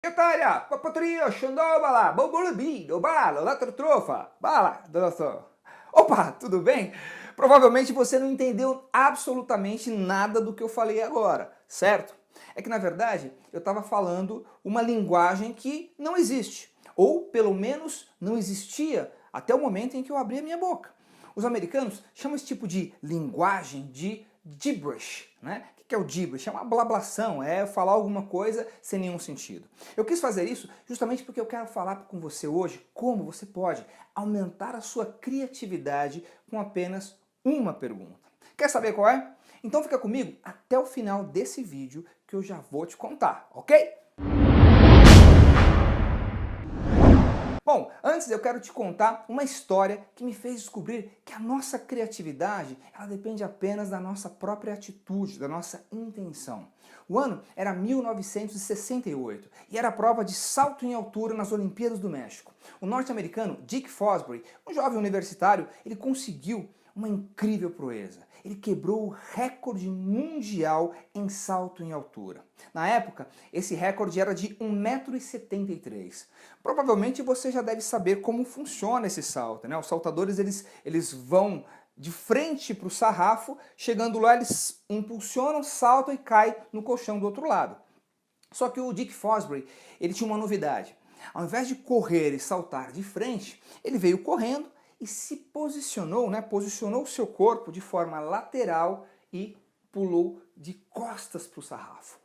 Italia, papatria, xandobala, bobolobi, dobala, latrotrofa, bala, doutor. Opa, tudo bem? Provavelmente você não entendeu absolutamente nada do que eu falei agora, certo? É que na verdade eu estava falando uma linguagem que não existe, ou pelo menos não existia até o momento em que eu abri a minha boca. Os americanos chamam esse tipo de linguagem de gibberish, né? O que é o gibberish? É uma blablação, é falar alguma coisa sem nenhum sentido. Eu quis fazer isso justamente porque eu quero falar com você hoje como você pode aumentar a sua criatividade com apenas uma pergunta. Quer saber qual é? Então fica comigo até o final desse vídeo que eu já vou te contar, ok? Bom, antes eu quero te contar uma história que me fez descobrir que a nossa criatividade ela depende apenas da nossa própria atitude, da nossa intenção. O ano era 1968 e era a prova de salto em altura nas Olimpíadas do México. O norte-americano Dick Fosbury, um jovem universitário, ele conseguiu uma incrível proeza. Ele quebrou o recorde mundial em salto em altura. Na época, esse recorde era de 1,73 m. Provavelmente você já deve saber como funciona esse salto, né? Os saltadores eles vão de frente para o sarrafo, chegando lá eles impulsionam, saltam e caem no colchão do outro lado. Só que o Dick Fosbury, ele tinha uma novidade. Ao invés de correr e saltar de frente, ele veio correndo e se posicionou, né? Posicionou o seu corpo de forma lateral e pulou de costas para o sarrafo.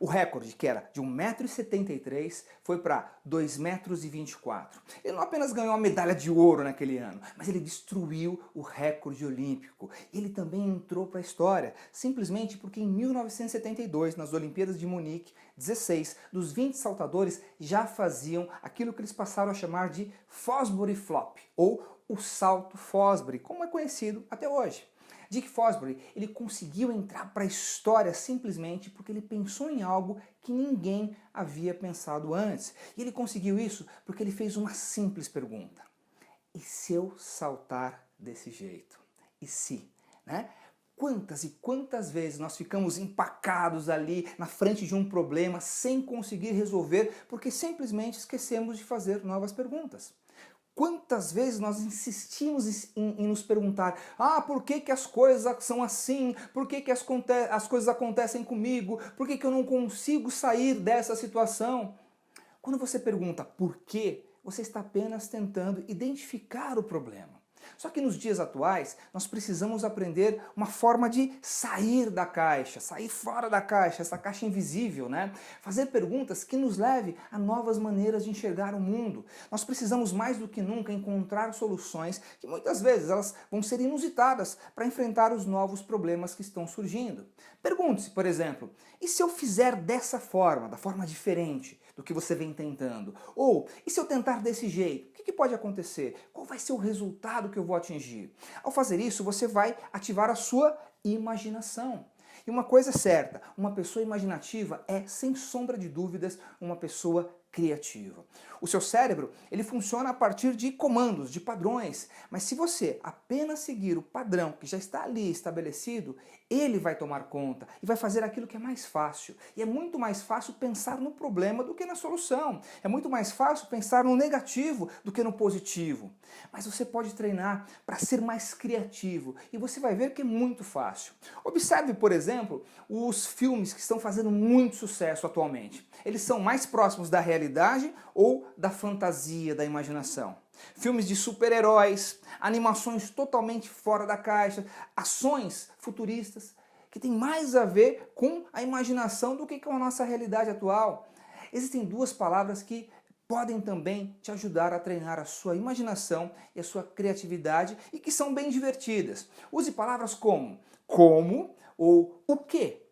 O recorde, que era de 1,73 m, foi para 2,24 m. Ele não apenas ganhou a medalha de ouro naquele ano, mas ele destruiu o recorde olímpico. Ele também entrou para a história, simplesmente porque em 1972, nas Olimpíadas de Munique, 16 dos 20 saltadores já faziam aquilo que eles passaram a chamar de Fosbury Flop, ou o salto Fosbury, como é conhecido até hoje. Dick Fosbury, ele conseguiu entrar para a história simplesmente porque ele pensou em algo que ninguém havia pensado antes. E ele conseguiu isso porque ele fez uma simples pergunta. E se eu saltar desse jeito? E se, né? Quantas e quantas vezes nós ficamos empacados ali na frente de um problema sem conseguir resolver porque simplesmente esquecemos de fazer novas perguntas? Quantas vezes nós insistimos em nos perguntar por que que as coisas são assim? Por que que as coisas acontecem comigo? Por que que eu não consigo sair dessa situação? Quando você pergunta por quê, você está apenas tentando identificar o problema. Só que nos dias atuais, nós precisamos aprender uma forma de sair da caixa, sair fora da caixa, essa caixa invisível, né? Fazer perguntas que nos levem a novas maneiras de enxergar o mundo. Nós precisamos mais do que nunca encontrar soluções que muitas vezes elas vão ser inusitadas para enfrentar os novos problemas que estão surgindo. Pergunte-se, por exemplo, e se eu fizer dessa forma, da forma diferente do que você vem tentando? Ou, e se eu tentar desse jeito? O que pode acontecer? Qual vai ser o resultado que eu vou atingir? Ao fazer isso, você vai ativar a sua imaginação. E uma coisa é certa, uma pessoa imaginativa é, sem sombra de dúvidas, uma pessoa criativa. O seu cérebro, ele funciona a partir de comandos, de padrões, mas se você apenas seguir o padrão que já está ali estabelecido, ele vai tomar conta e vai fazer aquilo que é mais fácil. E é muito mais fácil pensar no problema do que na solução. É muito mais fácil pensar no negativo do que no positivo. Mas você pode treinar para ser mais criativo e você vai ver que é muito fácil. Observe, por exemplo, os filmes que estão fazendo muito sucesso atualmente. Eles são mais próximos da realidade ou da fantasia, da imaginação? Filmes de super-heróis, animações totalmente fora da caixa, ações futuristas que tem mais a ver com a imaginação do que com a nossa realidade atual. Existem duas palavras que podem também te ajudar a treinar a sua imaginação e a sua criatividade e que são bem divertidas. Use palavras como ou o quê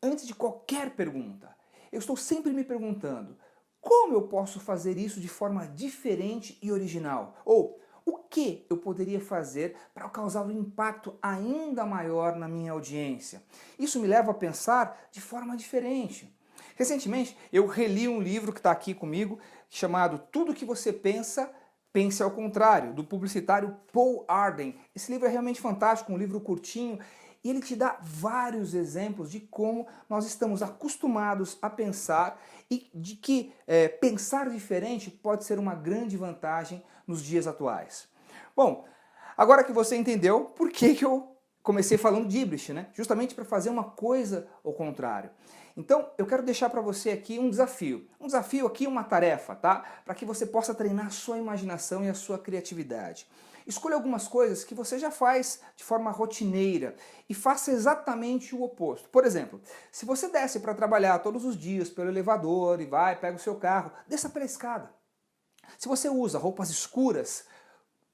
antes de qualquer pergunta. Eu estou sempre me perguntando, como eu posso fazer isso de forma diferente e original? Ou, o que eu poderia fazer para causar um impacto ainda maior na minha audiência? Isso me leva a pensar de forma diferente. Recentemente, eu reli um livro que está aqui comigo, chamado Tudo que você pensa, pense ao contrário, do publicitário Paul Arden. Esse livro é realmente fantástico, um livro curtinho, E ele te dá vários exemplos de como nós estamos acostumados a pensar e de que pensar diferente pode ser uma grande vantagem nos dias atuais. Bom, agora que você entendeu por que eu comecei falando de Ibris, né? Justamente para fazer uma coisa ao contrário. Então, eu quero deixar para você aqui um desafio. Um desafio aqui, uma tarefa, tá? Para que você possa treinar a sua imaginação e a sua criatividade. Escolha algumas coisas que você já faz de forma rotineira e faça exatamente o oposto. Por exemplo, se você desce para trabalhar todos os dias pelo elevador e pega o seu carro, desça pela escada. Se você usa roupas escuras,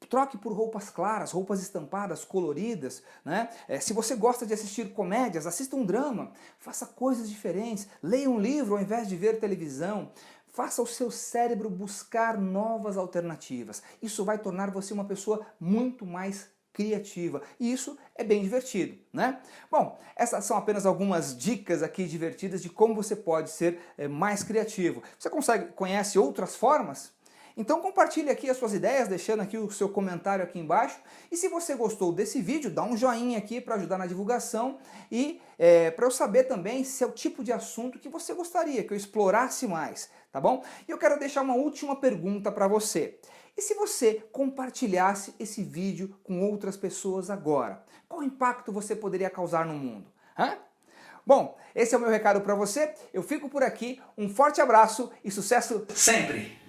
troque por roupas claras, roupas estampadas, coloridas, né? Se você gosta de assistir comédias, assista um drama, faça coisas diferentes, leia um livro ao invés de ver televisão, faça o seu cérebro buscar novas alternativas. Isso vai tornar você uma pessoa muito mais criativa e isso é bem divertido, né? Bom, essas são apenas algumas dicas aqui divertidas de como você pode ser mais criativo. Você conhece outras formas? Então compartilhe aqui as suas ideias, deixando aqui o seu comentário aqui embaixo. E se você gostou desse vídeo, dá um joinha aqui para ajudar na divulgação e para eu saber também se é o tipo de assunto que você gostaria que eu explorasse mais, tá bom? E eu quero deixar uma última pergunta para você. E se você compartilhasse esse vídeo com outras pessoas agora? Qual impacto você poderia causar no mundo? Hã? Bom, esse é o meu recado para você. Eu fico por aqui. Um forte abraço e sucesso sempre!